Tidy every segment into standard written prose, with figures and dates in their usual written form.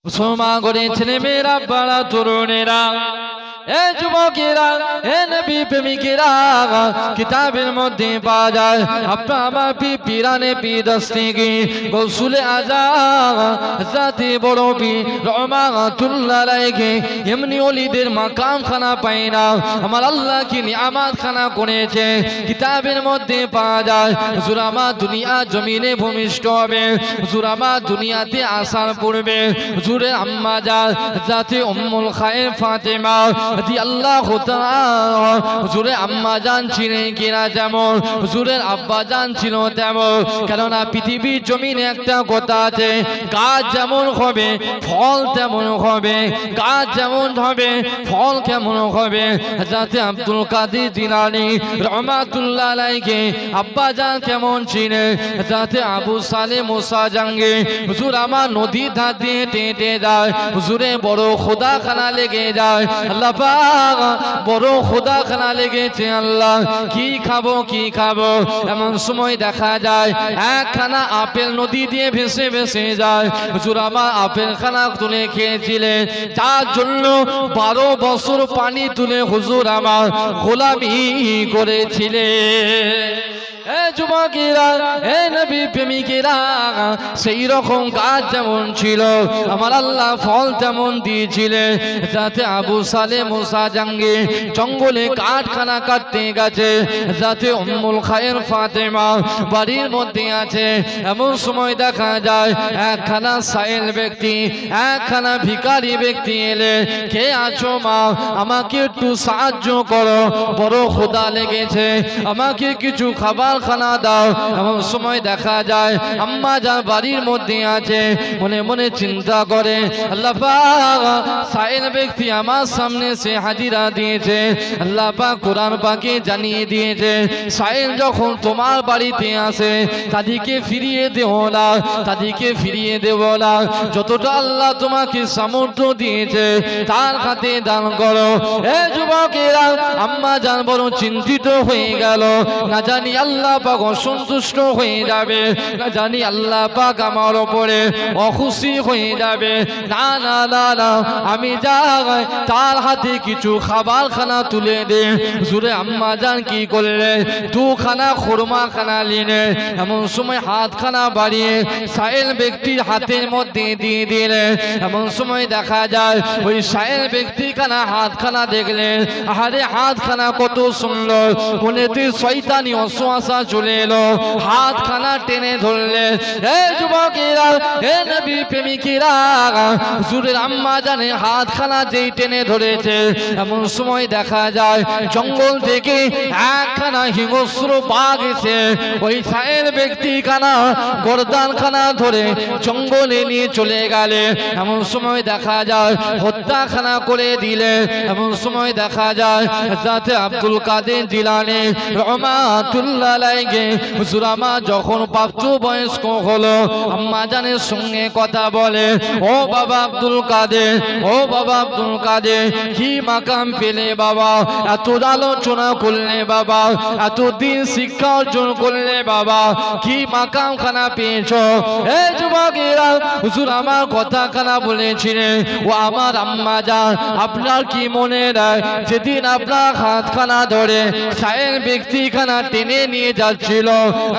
মুসলমান করে ছেলে মেয়েরা পাড়া তরুণেরা এ যুবকেরা এ নবী প্রেমিকেরা কিতাবের মধ্যে পাওয়া যায় আপনার আমার পিরানে পিদস্তিগি গৌসুলে আজম জাতি বড় পীর রহমাতুল্লাহ আলাইহি এমনি ওলিদের মাকাম খানা পাই না আমার আল্লাহ কি নিয়ামত খানা করেছে কিতাবের মধ্যে পাওয়া যায় হুজুর আমার দুনিয়া জমিনে ভূমিষ্ঠ হবে হুজুর আমার দুনিয়াতে আসার পূর্বে হুজুরের আম্মা জাতি উম্মুল খায়ের ফাতেমা রাদিয়াল্লাহু তাআলা হুজুরে আম্মা জান ছিলেন কিনা যেমন হুজুরের আব্বা জান ছিল তেমন কেননা পৃথিবীর জমিনে একটা কথা আছে গাছ যেমন হবে ফল তেমন হবে গাছ যেমন হবে ফল কেমন হবে হযরত আব্দুল কাদের জিলানী রহমাতুল্লাহ আলাইহি আব্বা জান কেমন ছিলেন হযরত আবু সালেহ মুসা জাঙ্গে হুজুর আমার নদীর ধার দিয়ে হেঁটে যায় হুজুরে বড় খোদা খানা লেগে যায় আল্লাহ বড় খোদা খানা লেগেছে আল্লাহ কি খাবো এমন সময় দেখা যায় একখানা আপেল নদী দিয়ে ভেসে ভেসে যায় হুজুর আমার আপেল খানা তুলে খেয়েছিলেন তার জন্য 12 বছর পানি তুলে হুজুর আমার গোলামি করেছিলেন এ যুবকেরা এ নবী প্রেমিকেরা সেই রকম গাছ যেমন ছিল আমার আল্লাহ ফল তেমন দিয়েছিলেন যাতে আবু সালেহ মুসা জাঙ্গে জঙ্গলে কাঠখানা কাটতে গেছে যাতে উম্মুল খায়ের ফাতেমা বাড়ির মধ্যে আছে এমন সময় দেখা যায় একখানা সাইল ব্যক্তি একখানা ভিখারি ব্যক্তি এলে কে আছো মা আমাকে একটু সাহায্য করো বড় ক্ষুধা লেগেছে আমাকে কিছু খাবার খানা দাও এমন সময় দেখা যায় আম্মা যার বাড়ির মধ্যে আছে মনে মনে চিন্তা করে আল্লাহ পাক সাইল ব্যক্তি আমার সামনে সে হাজিরা দিয়েছে আল্লাহ পাক কোরআন পাকে জানিয়ে দিয়েছে সাইল যখন তোমার বাড়িতে আসে তাদেরকে ফিরিয়ে দেও না তাদেরকে ফিরিয়ে দেব না যতটা আল্লাহ তোমাকে সামর্থ্য দিয়েছে তার হাতে দান করো এ যুবকেরা আম্মা জান বড় চিন্তিত হয়ে গেল না জানি আল্লাহ পাক অসন্তুষ্ট হয়ে যাবে না জানি আল্লাহ পাক আমার উপরে অখুশি হয়ে যাবে না না না না আমি যাই তার হাতে কিছু খাবার খানা তুলে দে হুজুরে আম্মা জান কি করলে দুখানা খুরমা খানা নিলে এমন সময় হাত খানা বাড়িয়ে সাইল ব্যক্তির হাতের মধ্যে দিয়ে দিলে এমন সময় দেখা যায় ওই সাইল ব্যক্তি খানা হাত খানা দেখলেন আরে হাত খানা কত সুন্দর মনেতে শয়তানি ওয়াসওয়াসা চলে এলো হাত খানা টেনে ধরলে এ যুবকেরা এ নবী প্রেমিকেরা হুজুরের আম্মা জানে হাত খানা যেই টেনে ধরেছে এমন সময় দেখা যায় জঙ্গল থেকে একখানা হিংস্র বাঘ এসে ওই সাইল ব্যক্তি খানা গর্দান খানা ধরে জঙ্গলে নিয়ে চলে গেলে এমন সময় দেখা যায় হত্যা খানা করে দিলে এমন সময় দেখা যায় হযরত আব্দুল কাদের জিলানী রহমাতুল্লাহ আলাইহি হুজুর আমার যখন প্রাপ্ত বয়স্ক হলো আম্মা জানের সঙ্গে কথা বলে ও বাবা আব্দুল কাদের ও বাবা আব্দুল কাদের কি মাকাম পেলে বাবা এত আলোচনা করলে বাবা এত দিন শিক্ষা অর্জন করলে বাবা কি মাকাম খানা পেয়েছো এ যুবকেরা হুজুর আমার কথা খানা বলেছিলেন ও আমার আম্মা জান আপনার কি মনে রায় যেদিন আপনার হাত খানা ধরে সাইল ব্যক্তি খানা টেনে নিয়ে যাচ্ছিল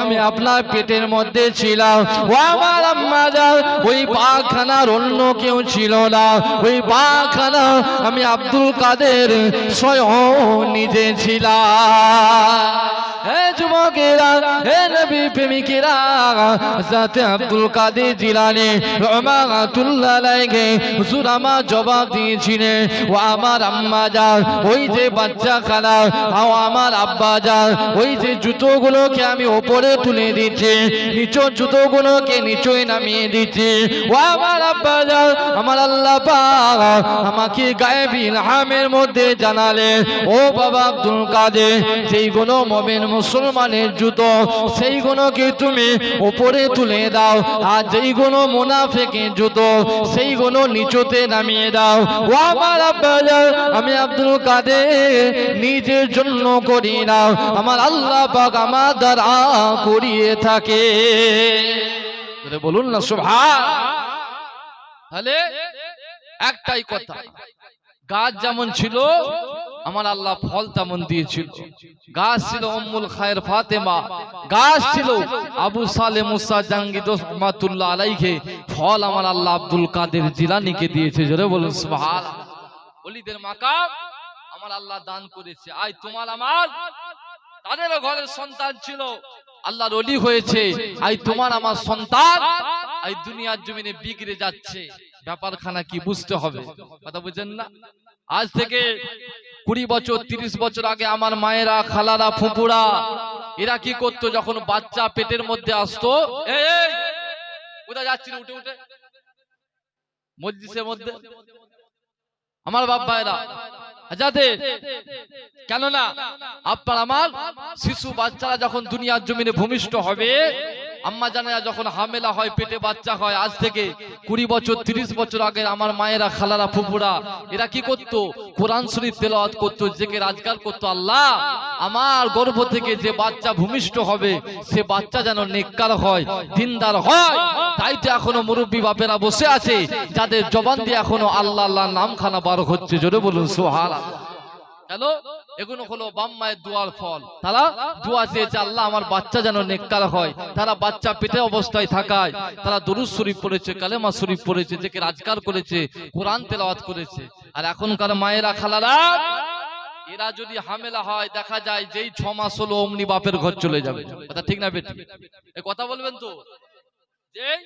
আমি আপনার পেটের মধ্যে ছিলাম ও আমার আম্মা জান ওই বাঘখানার অন্য কেউ ছিল না ওই বাঘখানা আমি আব্দুল কাদের স্বয়ং নিজে ছিলাম হে যুবকেরা হে নবী প্রেমিকেরা হযরত আব্দুল কাদের জিলানী রহমাতুল্লাহ আলাইহি হুজুর আমার জবাব দিয়েছিলেন ও আমার আম্মা জান ওই যে বাচ্চা খানা ও আমার আব্বা জান ওই যে জুতোগুলোকে আমি উপরে তুলে দিচ্ছি নিচের জুতোগুলোকে নিচে নামিয়ে দিচ্ছি ও আমার আব্বা জান আমার আল্লাহ পাক আমাকে গায়েবী ইলহামের মধ্যে জানালেন ও বাবা আব্দুল কাদের যেইগুলো মুমিন মুসলমানের জুতো সেইগুলোকে তুমি উপরে তুলে দাও আর যেইগুলো মুনাফিকের জুতো সেইগুলো নিচুতে নামিয়ে দাও ও আমার আব্বা জান আমি আব্দুল কাদের নিজের জন্য করি না আমার আল্লাহ পাক আমার দ্বারা করিয়ে থাকে বলুন না সুবহান তাহলে একটাই কথা, গাছ যেমন ছিল আমার আল্লাহ ফল তেমন দিয়েছিল। গাছ ছিল উম্মুল খায়ের ফাতেমা, গাছ ছিল আবু সালে মুসা জাঙ্গি রহমাতুল্লাহ আলাইহি, ফল আমার আল্লাহ আব্দুল কাদের জিলানীকে দিয়েছে। জোরে বলুন সুবহানাল্লাহ। ওলিদের মাকাম আমার আল্লাহ দান করেছে। আজ তোমার আমার তাদেরও ঘরের সন্তান ছিল, আল্লাহর ওলি হয়েছে। আজ তোমার আমার সন্তান এই দুনিয়ার জমিনে বিগড়ে যাচ্ছে। ব্যাপারখানা কি বুঝতে হবে, কথা বুঝেন না? আজ থেকে 20 বছর 30 বছর আগে আমার মায়েরা, খালারা, ফুপুরা এরা কি করতো? যখন বাচ্চা পেটের মধ্যে আসতো, এই কোথায় যাচ্ছিল? উঠে উঠে মসজিদের মধ্যে আমার বাপ ভাইরা যাতে, কেননা আপনার আমার শিশু বাচ্চারা যখন দুনিয়ার জমিনে ভূমিষ্ঠ হবে, আম্মা জানেরা যখন হামেলা হয়, পেটে বাচ্চা হয়, আজ থেকে 20 বছর 30 বছর আগে আমার মায়েরা, খালারা, ফুপুরা এরা কি করতো? কোরআন শরীফ তেলাওয়াত করতো, জিকির আজকার করতো। আল্লাহ, আমার গর্ভ থেকে যে বাচ্চা ভূমিষ্ঠ হবে সে বাচ্চা যেন নেককার হয়, দিনদার হয়। তাই তো এখনো মুরব্বী বাপেরা বসে আছে যাদের জবান দিয়ে এখনো আল্লাহ আল্লাহ নামখানা বার হচ্ছে। জোরে বলুন সুবহানাল্লাহ। কেন? এগুলো হলো বাপ মায়ের দোয়ার ফল। তারা দোয়া চেয়েছে আল্লাহ আমার বাচ্চা যেন নেককার হয়। তারা বাচ্চা পেটে অবস্থায় থাকায় তারা দুরূদ শরীফ পড়েছে, কালেমা শরীফ পড়েছে, জিকির আজকার করেছে, কোরআন তেলাওয়াত করেছে। আর এখনকার মায়েরা, খালারা এরা যদি হামেলা হয়, দেখা যায় যেই 6 মাস হলো অমনি বাপের ঘর চলে যাবে। কথা ঠিক না বেটি? এই কথা বলবেন তো? যেই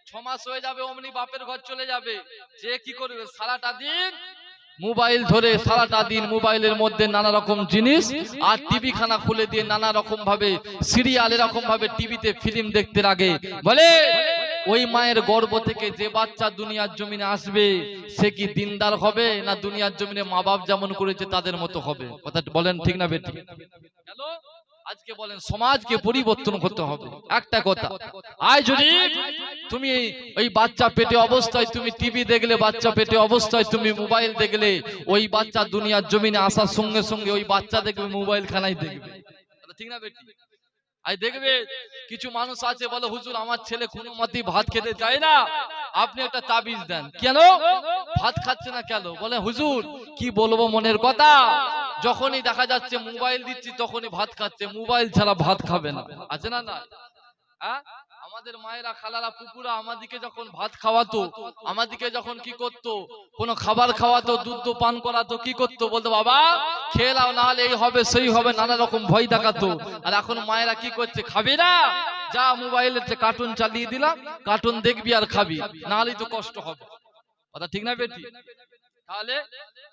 6 মাস হয়ে যাবে অমনি বাপের ঘর চলে যাবে। যে কি করবে? সারাটা দিন মোবাইল ধরে, সারাটা দিন মোবাইলের মধ্যে নানা রকম জিনিস, আর টিভি খানা খুলে দিয়ে নানা রকম ভাবে সিরিয়াল এরকম ভাবে টিভিতে ফিল্ম দেখতে লাগে। বলে ওই মায়ের গর্ভ থেকে যে বাচ্চা দুনিয়ার জমিনে আসবে সে কি দিনদার হবে, না দুনিয়ার জমিনে মা বাপ যেমন করেছে তাদের মতো হবে? কথা বলেন ঠিক না বেটি? হ্যালো, আজকে বলেন সমাজকে পরিবর্তন করতে হবে। একটা কথা, আজ যদি তুমি ওই বাচ্চা পেটে অবস্থায় তুমি টিভি দেখলে, বাচ্চা পেটে অবস্থায় তুমি মোবাইল দেখলে, ওই বাচ্চা দুনিয়ার জমিনে আসার সঙ্গে সঙ্গে ওই বাচ্চা দেখবে মোবাইল খানাই দেখবে। ঠিক না বেটি? আজ দেখবে কিছু মানুষ আছে বলে হুজুর আমার ছেলে কোনো মতেই ভাত খেতে চায় না, আপনি একটা তাবিজ দেন। কেন ভাত খাচ্ছে না কেন? বলে হুজুর কি বলবো মনের কথা, যখনই দেখা যাচ্ছে মোবাইল দিচ্ছি তখনই ভাত খাচ্ছে, মোবাইল ছাড়া ভাত খাবে না। আছে না? না, আমাদের মায়েরা, খালারা, পুকুরা আমাদিকে যখন ভাত খাওয়াতো, আমাদিকে যখন কি করতো, কোনো খাবার খাওয়াতো, দুধ পান করাতো, কি করতো? বলতো বাবা খেয়ে নাও, না হলে এই হবে সেই হবে, নানা রকম ভয় দেখাতো। আর এখন মায়েরা কি করছে? খাবি না, যা মোবাইলের কার্টুন চালিয়ে দিলাম, কার্টুন দেখবি আর খাবি, না হলে তো কষ্ট হবে। কথা ঠিক না বেটি? তাহলে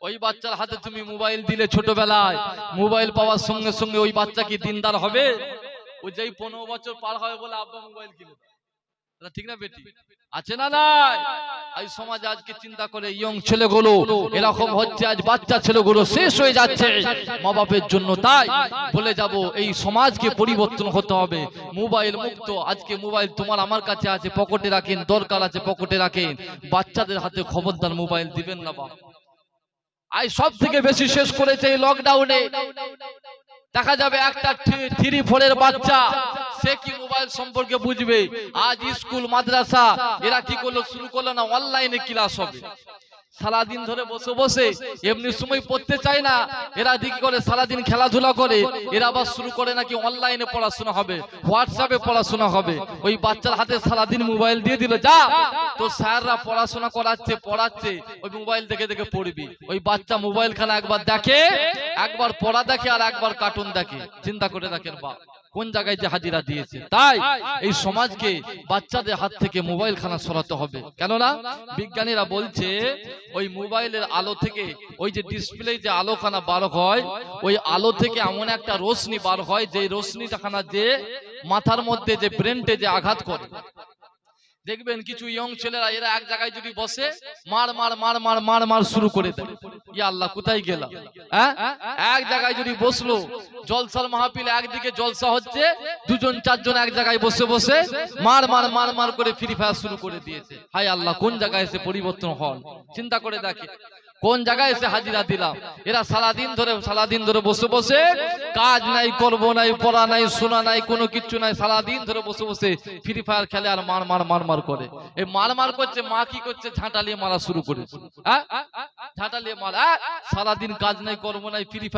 ওই বাচ্চার হাতে তুমি মোবাইল দিলে ছোটবেলায়, মোবাইল পাওয়ার সঙ্গে সঙ্গে ওই বাচ্চা কি দিনদার হবে? ওই যেই 15 বছর পার হয় বলে আব্বা মোবাইল কিনে, ঠিক না বেটি? আছে না? নাই। এই সমাজ আজকে চিন্তা করে ইয়ং ছেলেগুলো এরকম হচ্ছে, আজ বাচ্চা ছেলেগুলো শেষ হয়ে যাচ্ছে মা বাপের জন্য। তাই বলে যাব এই সমাজকে পরিবর্তন হতে হবে, মোবাইল মুক্ত। আজকে মোবাইল তোমার আমার কাছে আছে, পকেটে রাখেন, দরকার আছে পকেটে রাখেন। বাচ্চাদের হাতে খবরদার মোবাইল দিবেন না। বাবা আজ সব থেকে বেশি শেষ করেছে এই লকডাউনে। দেখা যাবে একটা 3-4 বাচ্চা, সে কি মোবাইল সম্পর্কে বুঝবে? আজ স্কুল মাদ্রাসা এরা কি করলো, শুরু করলো না অনলাইনে ক্লাস হবে। সারাদিন ধরে বসে বসে এমনি সময় পড়তে চায় না, এরা দিকে করে সারাদিন খেলাধুলা করে, এরা আবার শুরু করে নাকি অনলাইনে পড়াশোনা হবে, হোয়াটসঅ্যাপে পড়াশোনা হবে। ওই বাচ্চার হাতে সারাদিন মোবাইল দিয়ে দিল, যা তো স্যাররা পড়াশোনা করাচ্ছে, পড়াচ্ছে, ওই মোবাইল দেখে দেখে পড়বি। ওই বাচ্চা মোবাইল খানা একবার দেখে, একবার পড়া দেখে, আর একবার কার্টুন দেখে। চিন্তা করে দেখেন বাপ কোন জায়গায় যে হাজিরা দিয়েছে। তাই এই সমাজকে বাচ্চাদের হাত থেকে মোবাইল খানা সরাতে হবে। কেননা বিজ্ঞানীরা বলছে ওই মোবাইলের আলো থেকে, ওই যে ডিসপ্লে যে আলো খানা বার হয়, ওই আলো থেকে এমন একটা রোশনি বার হয়, যে রোশনিটা খানা যে মাথার মধ্যে যে ব্রেনটে যে আঘাত করে। দেখবেন কিছু ইয়ং ছেলেরা এরা এক জায়গায় যদি বসে মার মার মার মার মার মার শুরু করে দেয়। ইয়া আল্লাহ কোথায় গেলাম? এক জায়গায় যদি বসলো, জলসার মাহফিলে একদিকে জলসা হচ্ছে, 2-4 এক জায়গায় বসে বসে মার মার মার মার করে ফ্রি ফায়ার শুরু করে দিয়েছে। হায় আল্লাহ কোন জায়গায় এসে পরিবর্তন হল? চিন্তা করে দেখে। কোন জায়গায় এসে হাজিরা দিলাম। এরা সারাদিন ধরে বসে বসে কাজ নাই, করব নাই, পড়া নাই, শোনা নাই, কোনো কিছু নাই, সারাদিন ধরে বসে বসে ফ্রি ফায়ার খেলে আর মার করে। এই মার করছে, মা কি করছে, ঝাঁটা নিয়ে মারা শুরু করেছে। হ্যাঁ, ঝাঁটা নিয়ে মারা, সারাদিন কাজ নাই, করব নাই, ফ্রি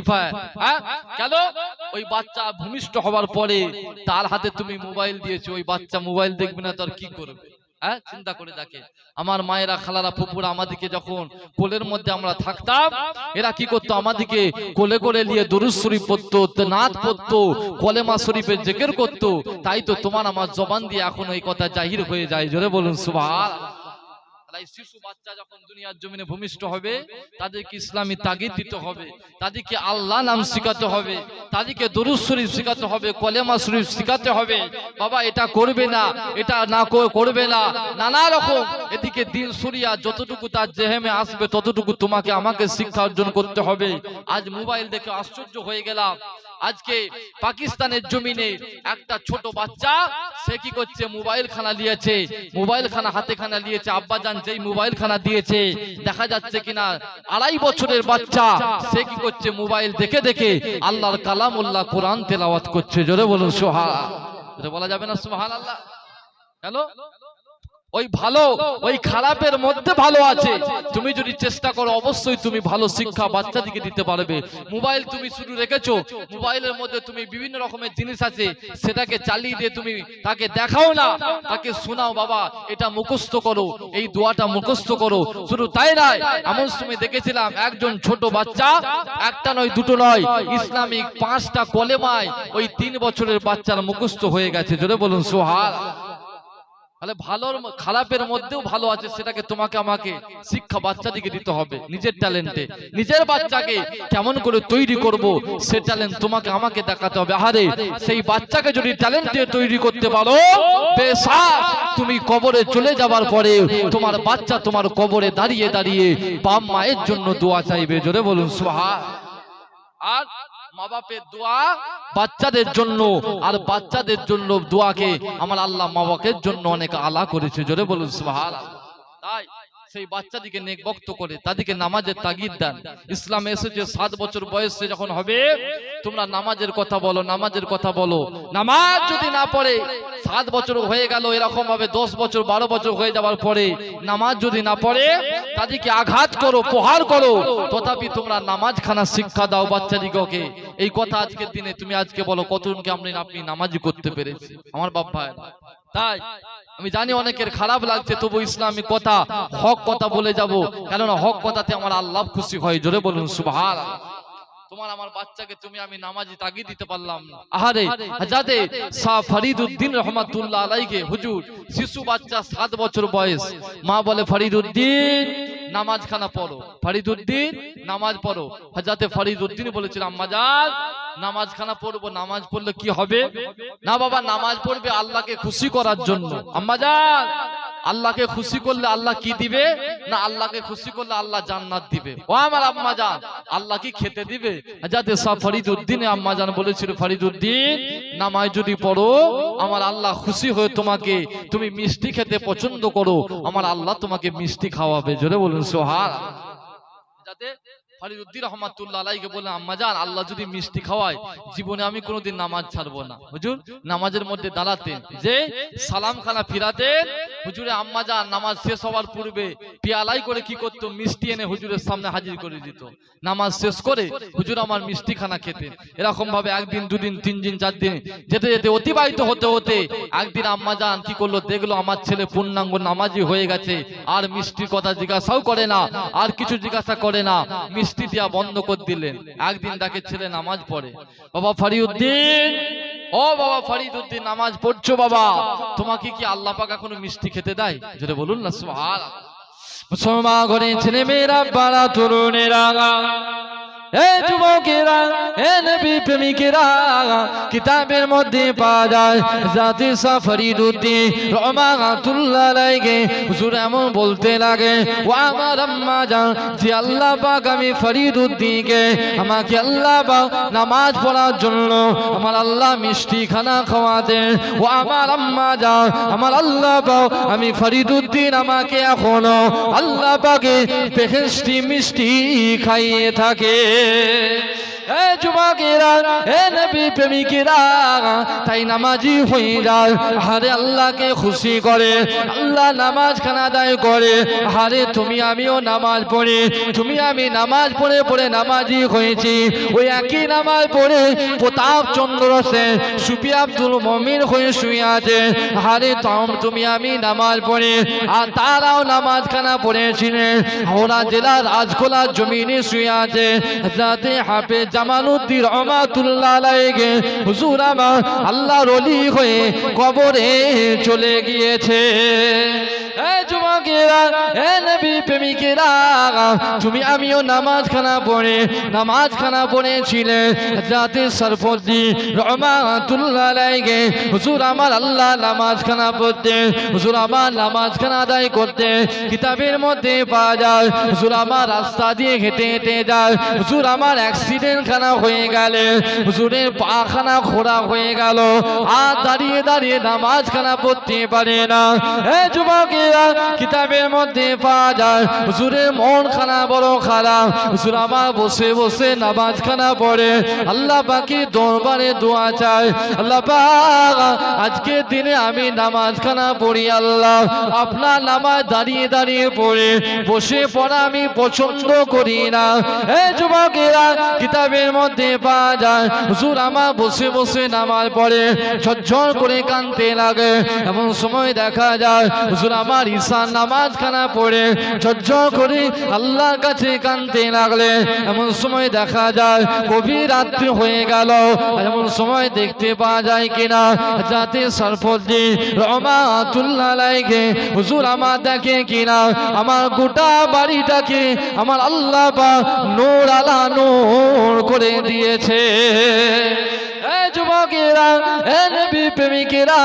ফায়ার। হ্যাঁ, কেন? ওই বাচ্চা ভূমিষ্ঠ হওয়ার পরে তার হাতে তুমি মোবাইল দিয়েছো, ওই বাচ্চা মোবাইল দেখবে না তো আর কি করবে? হ্যাঁ, চিন্তা করে দেখে। আমার মায়েরা, খালারা, ফুপুরা আমাদেরকে যখন কোলের মধ্যে আমরা থাকতাম, এরা কি করতো? আমাদেরকে কোলে কোলে নিয়ে দরুদ শরীফ পড়তো, নাত পড়তো, কলেমা শরীফের জিকির করতো। তাই তো তোমার আমার জবান দিয়ে এখন এই কথা জাহির হয়ে যায়। জোরে বলুন সুবহানাল্লাহ। শিশু বাচ্চা যখন দুনিয়ার জমিনে ভূমিষ্ঠ হবে, তাদেরকে ইসলামী তাগিদ দিতে হবে, তাদেরকে আল্লাহ নাম শিখাতে হবে, তাদেরকে দরুদ শরীফ শিখাতে হবে, কলেমা শরীফ শিখাতে হবে। বাবা এটা করবে না, এটা না করবে না, নানা রকম এদিকে দিন শরিয়া যতটুকু তার জেহেমে আসবে ততটুকু তোমাকে আমাকে শিক্ষা অর্জন করতে হবে। আজ মোবাইল দেখে আশ্চর্য হয়ে গেলাম। আজকে পাকিস্তানের জমিনে একটা ছোট বাচ্চা, সে কি করছে? মোবাইল খানা নিয়েছে, মোবাইল খানা হাতে খানা নিয়েছে। আব্বাজান যেই মোবাইল খানা দিয়েছে, দেখা যাচ্ছে কিনা 2.5 বছরের বাচ্চা, সে কি করছে? মোবাইল দেখে দেখে আল্লাহর কালামুল্লাহ কোরআন তেলাওয়াত করছে। জোরে বলুন সুবহানাল্লাহ। এটা বলা যাবে না সুবহানাল্লাহ? হ্যালো, ওই ভালো ওই খারাপের মধ্যে ভালো আছে। তুমি যদি চেষ্টা করো অবশ্যই তুমি ভালো শিক্ষা বাচ্চাদেরকে দিতে পারবে। মোবাইল তুমি শুধু রেখেছো, মোবাইলের মধ্যে তুমি বিভিন্ন রকমের জিনিস আছে, সেটাকে চালিয়ে দিয়ে তুমি তাকে দেখাও না, তাকে শোনাও। বাবা এটা মুখস্থ করো, এই দোয়াটা মুখস্থ করো। শুধু তাই নয়, এমন সময় দেখেছিলাম একজন ছোট বাচ্চা, একটা নয় দুটো নয়, ইসলামিক 5টা কলেমায় ওই 3 বছরের বাচ্চার মুখস্থ হয়ে গেছে। জোরে বলুন সুবহানাল্লাহ। তাহলে ভালোর খারাপের মধ্যেও ভালো আছে, সেটাকে তোমাকে আমাকে শিক্ষা বাচ্চাদিকে দিতে হবে। নিজের ট্যালেন্টে নিজের বাচ্চাকে কেমন করে তৈরি করব, সে ট্যালেন্ট তোমাকে আমাকে দেখাতে হবে। আরে সেই বাচ্চাকে যদি ট্যালেন্টে তৈরি করতে পারো, বেশক তুমি কবরে চলে যাবার পরে তোমার বাচ্চা তোমার কবরে দাঁড়িয়ে দাঁড়িয়ে বাপ মায়ের জন্য দোয়া চাইবে। জোরে বলুন সুবহানাল্লাহ। আর মা বাপের দোয়া বাচ্চাদের জন্য, আর বাচ্চাদের জন্য দোয়াকে আমার আল্লাহ মা বাপের জন্য অনেক আলা করেছে। জোরে বলুন সুবহানাল্লাহ। তাই সেই বাচ্চাদিকে নেক বক্ত করে তাদেরকে নামাজের তাগিদ দেন। ইসলামে এসেছে 7 বছর বয়সে যখন হবে তোমরা নামাজের কথা বলো, নামাজের কথা বলো। নামাজ যদি না পড়ে, 7 বছর হয়ে গেল, এরকম ভাবে 10 বছর 12 বছর হয়ে যাওয়ার পরে নামাজ যদি না পড়ে, তাদেরকে আঘাত করো, প্রহার করো, তথাপি তোমরা নামাজ খানা শিক্ষা দাও বাচ্চাদিগকে। এই কথা আজকের দিনে তুমি আজকে বলো কতজনকে আপনি নামাজি করতে পেরেছি আমার বাপ ভাই? তাই আমি জানি অনেকের খারাপ লাগছে, তবু ইসলামিক কথা, হক কথা বলে যাব, কেননা হক কথাতে আমার আল্লাহ খুশি হয়। জোরে বলুন সুবহানাল্লাহ। তোমার আমার বাচ্চাকে তুমি আমি নামাজি তাগিদ দিতে পারলাম না। আহারে হযরত শাহ ফরিদউদ্দিন রহমাতুল্লাহ আলাইহি হুজুর, শিশু বাচ্চা 7 বছর বয়স, মা বলে ফরিদউদ্দিন নামাজ খানা পড়ো, ফরিদউদ্দিন নামাজ পড়ো। হযরত ফরিদউদ্দিন বলেছিল আম্মা জান নামাজ খানা পড়বো। নামাজ পড়লে কি হবে? না বাবা, নামাজ পড়বে আল্লাহকে খুশি করার জন্য। আম্মা জান আল্লাহকে খুশি করলে আল্লাহ কি দিবে? না আল্লাহকে খুশি করলে আল্লাহ জান্নাত দিবে। ও আমার আম্মা জান, আল্লাহ কি খেতে দিবে? হযরত শাহ ফরিদউদ্দিন আম্মা জান বলেছিল ফরিদউদ্দিন নামাজ যদি পড়ো, আমার আল্লাহ খুশি হয়ে তোমাকে, তুমি মিষ্টি খেতে পছন্দ করো, আমার আল্লাহ তোমাকে মিষ্টি খাওয়াবে। জোরে বলুন সুবহানাল্লাহ। যাতে ফরিদউদ্দিন রহমাতুল্লাহ আলাইহি বলেন আম্মা জান আল্লাহ যদি মিষ্টি খাওয়ায়, জীবনে আমি কোনোদিন নামাজ ছাড়বো না। হুজুর নামাজের মধ্যে দাঁড়াতেন, যে সালাম খানা ফিরাতেন, হুজুরে আম্মা জান নামাজ শেষ হওয়ার পূর্বে পেয়ালাই করে কি করতো? মিষ্টি এনে হুজুরের সামনে হাজির করে দিত। নামাজ শেষ করে হুজুর আমার মিষ্টি খানা খেতেন। এরকম ভাবে 1 দিন 2 দিন 3 দিন 4 দিন যেতে যেতে অতিবাহিত হতে হতে একদিন আম্মা জান কি করলো? দেখলো আমার ছেলে পূর্ণাঙ্গ নামাজি হয়ে গেছে, আর মিষ্টির কথা জিজ্ঞাসাও করে না, আর কিছু জিজ্ঞাসা করে না, মিষ্টি দিয়া বন্ধ করে দিলেন। একদিন তাকে ছেলে নামাজ পড়ে, বাবা ফরিদউদ্দিন, ও বাবা ফরিদউদ্দিন নামাজ পড়ছো বাবা, তোমাকে কি আল্লাহ পাক এখনো মিষ্টি খেতে দেয়? জোরে বলুন না সুবহানাল্লাহ। মুসলমান ঘরে ছেলে মেয়েরা, বাড়া তরুণেরা, হে যুবকেরা, হে নবী প্রেমিকেরা, কিতাবের মধ্যে পাওয়া যায় জাতি শাহ ফরিদউদ্দিন রহমাতুল্লাহ আলাইহি হুজুর এমন বলতে লাগে, ও আমার আম্মা জান, যে আল্লাহ পাক আমি ফরিদউদ্দিনকে আমাকে আল্লাহ পাক নামাজ পড়ার জন্য আমার আল্লাহ মিষ্টি খানা খাওয়াতেন। ও আমার আম্মা জান, আমার আল্লাহ পাক আমি ফরিদউদ্দিন আমাকে এখনো আল্লাহ পাকে বেহেশতি মিষ্টি খাইয়ে থাকে। হে যুবকেরা, হে নবী প্রেমিকেরা, তাই নামাজি হয়ে যায়, হারে আল্লাহকে খুশি করে, আল্লাহ নামাজ খানা আদায় করে। হারে তুমি আমিও নামাজ পড়ি, তুমি আমি নামাজ পড়ে পড়ে নামাজি হয়েছি। ওই একই নামাজ পড়ে প্রতাপ চন্দ্র সেন, সুফি আব্দুল মমিন হয়ে শুয়ে আছে। হারে তুমি আমি নামাজ পড়ে, আর তারাও নামাজ খানা পড়েছিলেন। হাওড়া জেলার রাজখোলার জমিনে শুয়ে আছে যাতে হাফেজ জামালউদ্দিন রহমাতুল্লাহ আলাইহি হুজুর আমার আল্লাহর ওলি হয়ে কবরে চলে গিয়েছে। হে যুবকেরা, হে নবী প্রেমিকেরা, তুমি আমিও নামাজ খানা পড়েছিলেন যাতে সরফুদ্দিন রহমাতুল্লাহ আলাইহি হুজুর আমার আল্লাহ নামাজ খানা পড়তেন, হুজুর আমার নামাজ খানা আদায় করতে। কিতাবের মধ্যে পাওয়া যায় হুজুর আমার রাস্তা দিয়ে হেঁটে হেঁটে যায়, হুজুর আমার অ্যাক্সিডেন্ট খানা হয়ে গেলে, হুজুরের পা খানা খোড়া হয়ে গেল, আর দাঁড়িয়ে দাঁড়িয়ে নামাজ খানা পড়তে পারে না। হে যুবকেরা, কিতাবের মধ্যে পাওয়া যায় হুজুরের মন খানা বড় খারাপ, হুজুর আমার বসে বসে নামাজ খানা পড়ে, আল্লাহ পাকের দরবারে দোয়া চায়, আল্লাহ পাক আজকের দিনে আমি নামাজ খানা পড়ি, আল্লাহ আপনার নামাজ দাঁড়িয়ে দাঁড়িয়ে পড়ে, বসে পড়া আমি পছন্দ করি না। হে যুবকেরা, কিতাবের মধ্যে পাওয়া যায় হুজুর আমার বসে বসে নামাজ পড়ে, ঝরঝর করে কাঁদতে লাগে। এমন সময় দেখা যায় হুজুর আমার ঈশার নামাজ খানা পড়ে ঝরঝর করে আল্লাহর কাছে কাঁদতে লাগলে। এমন সময় দেখা যায় গভীর রাত্রি হয়ে গেল। এমন সময় দেখতে পাওয়া যায় কিনা যাতে সরফুদ্দিন রহমাতুল্লাহ আলাইহি হুজুর আমার দেখে কিনা আমার গোটা বাড়িটাকে আমার আল্লাহ পাক নূর আলা নূর করে দিয়েছে। হে যুবকেরা, হে নবী প্রেমিকেরা,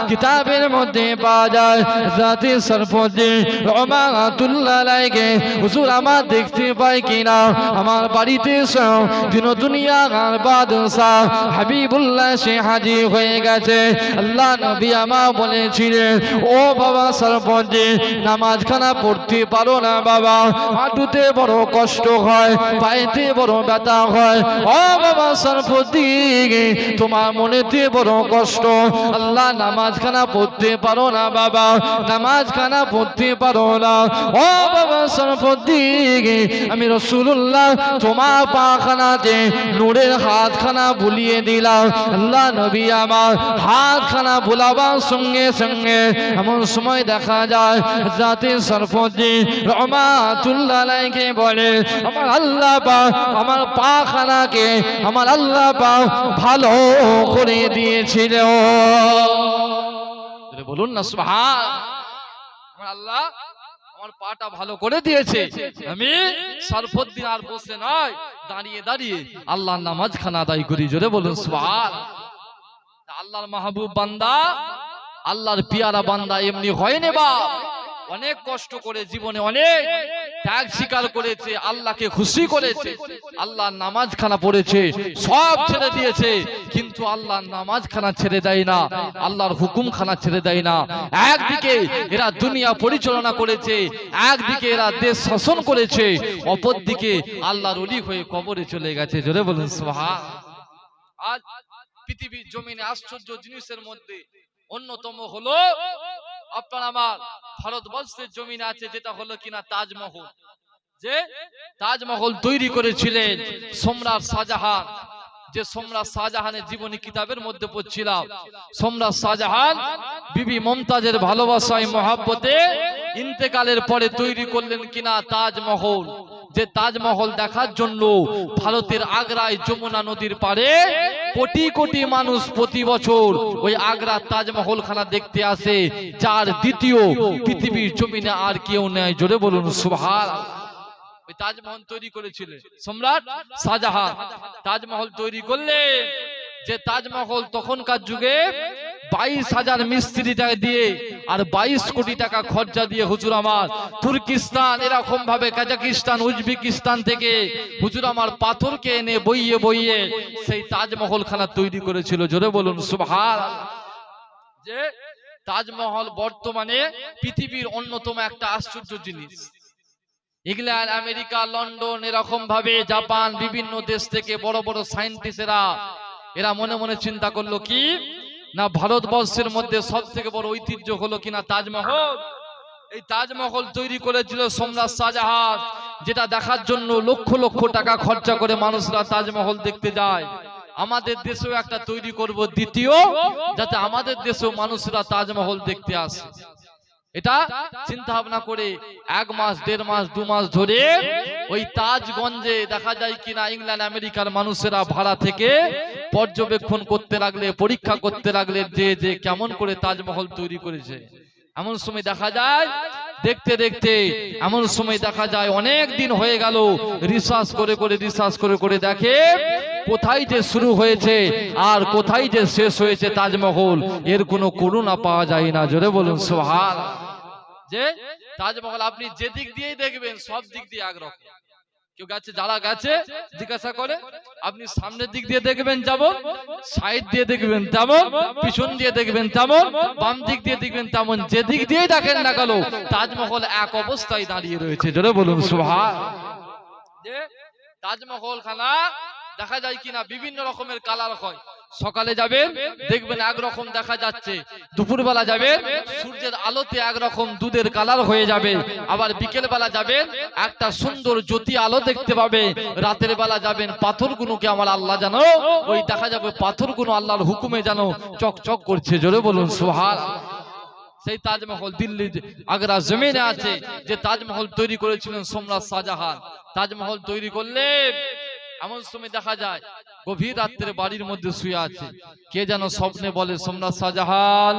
কিতাবের মধ্যে পাওয়া যায় জাতি সরফুদ্দিন রহমাতুল্লাহ আলাইহি হুজুর আমার দেখতে পাই কিনা আমার বাড়িতে দিন দুনিয়ার বাদশাহ হাবিবুল্লাহ সে হাজির হয়ে গেছে। আল্লাহ নবী আমার বলেছিলেন, ও বাবা সরফুদ্দিন, নামাজ খানা পড়তে পারো না বাবা, হাঁটুতে বড় কষ্ট হয়, পায়েতে বড় ব্যথা হয়। ও বাবা সরফুদ্দিন, তোমার মনেতে বড় কষ্ট, আল্লাহ নামাজ খানা পড়তে পারো না বাবা, নামাজ খানা পড়তে পারো না। ও বাবা সরফুদ্দিন, আমি রাসূলুল্লাহ তোমার পা খানাতে নূরের হাত খানা বুলিয়ে দিলাম। আল্লাহ নবী আমার হাত খানা বুলাবার সঙ্গে সঙ্গে এমন সময় দেখা যায় জাতি সরফুদ্দিন রহমাতুল্লাহ আলাইহি বলে, আমার আল্লাহ পাক আমার পা খানাকে আমার আল্লাহ পাক ভালো করে দিয়েছিল। বলুন না সুবহান। আমার আল্লাহ আমার পাটা ভালো করে দিয়েছে। আমি সরফুদ্দিন আর বসে নয়, দাঁড়িয়ে দাঁড়িয়ে আল্লাহর নামাজ খানা আদায় করি। জোরে বলুন সুবহান। আল্লাহর মাহবুব বান্দা, আল্লাহর পিয়ারা বান্দা এমনি হয় না বাপ। অনেক কষ্ট করে জীবনে অনেক ত্যাগ স্বীকার করেছে, আল্লাহকে খুশি করেছে, আল্লাহর নামাজ খানা পড়েছে, সব ছেড়ে দিয়েছে, কিন্তু আল্লাহর নামাজ খানা ছেড়ে দেয় না, আল্লাহর হুকুম খানা ছেড়ে দেয় না। একদিকে এরা দুনিয়া পরিচালনা করেছে, একদিকে এরা দেশ শাসন করেছে, অপরদিকে আল্লাহর ওলি হয়ে কবরে চলে গেছে। জোরে বলুন সুবহান। আজ পৃথিবীর জমিনে আশ্চর্য জিনিসের মধ্যে অন্যতম হলো আপনার আমার ভারতবর্ষের জমিনে আছে যেটা হলো কিনা তাজমহল। যে তাজমহল তৈরি করেছিলেন সম্রাট শাহজাহান। যে সম্রাট শাহজাহানের জীবনী কিতাবের মধ্যে পড়ছিলাম, সম্রাট শাহজাহান বিবি মমতাজের ভালোবাসায় মহাব্বতে ইন্তেকালের পরে তৈরি করলেন কিনা তাজমহল। যে তাজমহল দেখার জন্য ভারতের আগ্রায় যমুনা নদীর পাড়ে কোটি কোটি মানুষ প্রতি বছর ওই আগ্রার তাজমহল খানা দেখতে আসে, যার দ্বিতীয় পৃথিবীর জমিনে আর কেউ নেই। জোরে বলুন সুবহানাল্লাহ। ওই তাজমহল তৈরি করেছিলেন সম্রাট শাহজাহান। তাজমহল তৈরি করলেন, যে তাজমহল তখনকার যুগে 22,000 মিস্ত্রিটাকে দিয়ে আর 22 কোটি টাকা খরচা দিয়ে হুজুর আমার তুর্কিস্তান, এরকম ভাবে কাজাকিস্তান, উজবেকিস্তান থেকে হুজুর আমার পাথরকে এনে বইয়ে বইয়ে সেই তাজমহল খানা তৈরি করেছিল। জোরে বলুন সুবহানাল্লাহ। যে তাজমহল বর্তমানে পৃথিবীর অন্যতম একটা আশ্চর্য জিনিস। ইংল্যান্ড, আমেরিকা, লন্ডন, এরকম ভাবে জাপান, বিভিন্ন দেশ থেকে বড় বড় সায়েন্টিস্টেরা এরা মনে মনে চিন্তা করলো কি না, ভারতবর্ষের মধ্যে সব থেকে বড় ঐতিহ্য হলো কিনা তাজমহল। এই তাজমহল তৈরি করেছিল সম্রাট শাহজাহান, যেটা দেখার জন্য লক্ষ লক্ষ টাকা খরচা করে মানুষরা তাজমহল দেখতে যায়। আমাদের দেশেও একটা তৈরি করব দ্বিতীয়, যাতে আমাদের দেশেও মানুষরা তাজমহল দেখতে আসে। এটা চিন্তা ভাবনা করে 1 মাস, 1.5 মাস, 2 মাস ধরে ওই তাজগঞ্জে দেখা যায় কিনা ইংল্যান্ড আমেরিকার মানুষেরা ভাড়া থেকে পর্যবেক্ষণ করতে লাগলে, পরীক্ষা করতে লাগলে যে কেমন করে তাজমহল তৈরি করেছে। এমন সময় দেখা যায়, দেখতে দেখতে এমন সময় দেখা যায় অনেক দিন হয়ে গেল, রিসার্চ করে করে দেখে কোথায় যে শুরু হয়েছে আর কোথায় যে শেষ হয়েছে তাজমহল, এর কোনো করুণা পাওয়া যায় না। জোরে বলুন সুবহানাল্লাহ। যে তাজমহল আপনি যে দিক দিয়েই দেখবেন সব দিক দিয়ে একরকম। কেউ গেছে, যারা গেছে জিজ্ঞাসা করে, আপনি সামনের দিক দিয়ে দেখবেন যেমন, সাইড দিয়ে দেখবেন তেমন, পিছন দিয়ে দেখবেন তেমন, বাম দিক দিয়ে দেখবেন তেমন, যে দিক দিয়েই দেখেন না কেন তাজমহল এক অবস্থায় দাঁড়িয়ে রয়েছে। জোরে বলুন সুবহানাল্লাহ। যে তাজমহল খানা দেখা যায় কিনা বিভিন্ন রকমের কালার হয়। সকালে যাবেন দেখবেন একরকম দেখা যাচ্ছে, দুপুরবেলা যাবেন সূর্যের আলোতে একরকম দুধের কালার হয়ে যাবে, আবার বিকেল বেলা যাবেন একটা সুন্দর জ্যোতি আলো দেখতে পাবে, রাতের বেলা যাবেন পাথরগুলোকে আমার আল্লাহ জানো ওই দেখা যাবে পাথরগুলো আল্লাহর হুকুমে জানো চকচক করছে। জোরে বলুন সুবহানাল্লাহ। সেই তাজমহল দিল্লির আগ্রা জমিনে আছে, যে তাজমহল তৈরি করেছিলেন সম্রাট শাহজাহান। তাজমহল তৈরি করলেন, এমন সময় দেখা যায় গভীর রাত্রে বাড়ির মধ্যে শুয়ে আছে, কে যেন স্বপ্নে বলে, সম্রাট শাহজাহান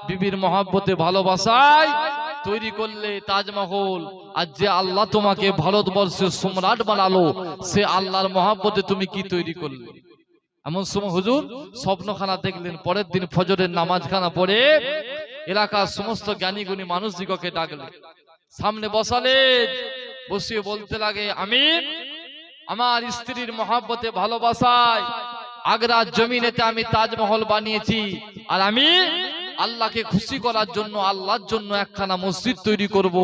বিবির মহব্বতে ভালোবাসায় তৈরি করলে তাজমহল, আর যে আল্লাহ তোমাকে ভারতবর্ষের সম্রাট বানালো সে আল্লাহর মহব্বতে তুমি কি তৈরি করলে। এমন সময় হুজুর স্বপ্নখানা দেখলেন। পরের দিন ফজরের নামাজখানা পড়ে এলাকার সমস্ত জ্ঞানীগুণী মানুষদিগকে ডাকলেন, সামনে বসালেন, বসিয়ে বলতে লাগে, আমি আমার স্ত্রীর মহব্বতে ভালোবাসায় আগ্রার জমিনেতে আমি তাজমহল বানিয়েছি, আর আমি আল্লাহকে খুশি করার জন্য আল্লাহর জন্য একখানা মসজিদ তৈরি করব,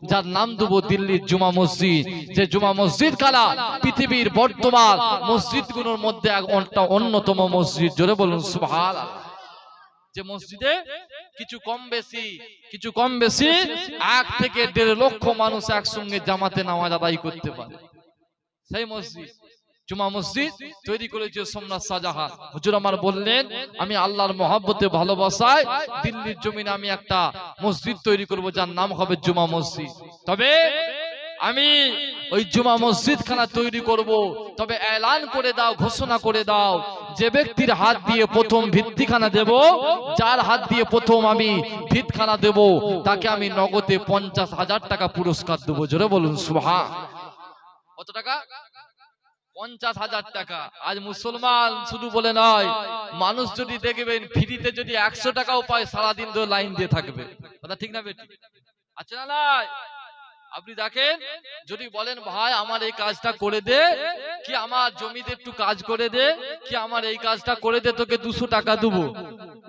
যার নাম দেব দিল্লির জুমা মসজিদ। যে জুমা মসজিদ খানা পৃথিবীর বর্তমান মসজিদগুলোর মধ্যে একটা অন্যতম মসজিদ। জোরে বলুন সুবহানাল্লাহ। যে মসজিদে কিছু কম বেশি 1 থেকে 1.5 লক্ষ মানুষ একসঙ্গে জামাতে নামাজ আদায় করতে পারে। সেই মসজিদ জুমা মসজিদ তৈরি করেছে সম্রাট শাহজাহান। হুজুর আমার বললেন, আমি আল্লাহর মহব্বতে ভালোবাসায় দিল্লির জমিনে আমি একটা মসজিদ তৈরি করব, যার নাম হবে জুমা মসজিদ। তবে আমি ওই জুমা মসজিদ খানা তৈরি করব, তবে এলান করে দাও, ঘোষণা করে দাও, যে ব্যক্তির হাত দিয়ে প্রথম ভিত্তিখানা দেব, যার হাত দিয়ে প্রথম আমি ভিতখানা দেব, তাকে আমি নগদে 50,000 টাকা পুরস্কার দেবো। জোরে বলুন সুবহানাল্লাহ। কত টাকা? 50,000 টাকা। আজ মুসলমান শুধু বলে নয়, মানুষ যদি দেখবেন ফ্রিতে যদি 100 টাকাও পায় সারাদিন ধরে লাইন দিয়ে থাকবে। কথা ঠিক না বেটি? আচ্ছা না নাই? আপনি দেখেন, যদি বলেন ভাই আমার এই কাজটা করে দে, কি আমার জমিতে একটু কাজ করে দে, কি আমার এই কাজটা করে দে, তোকে 200 টাকা দেবো,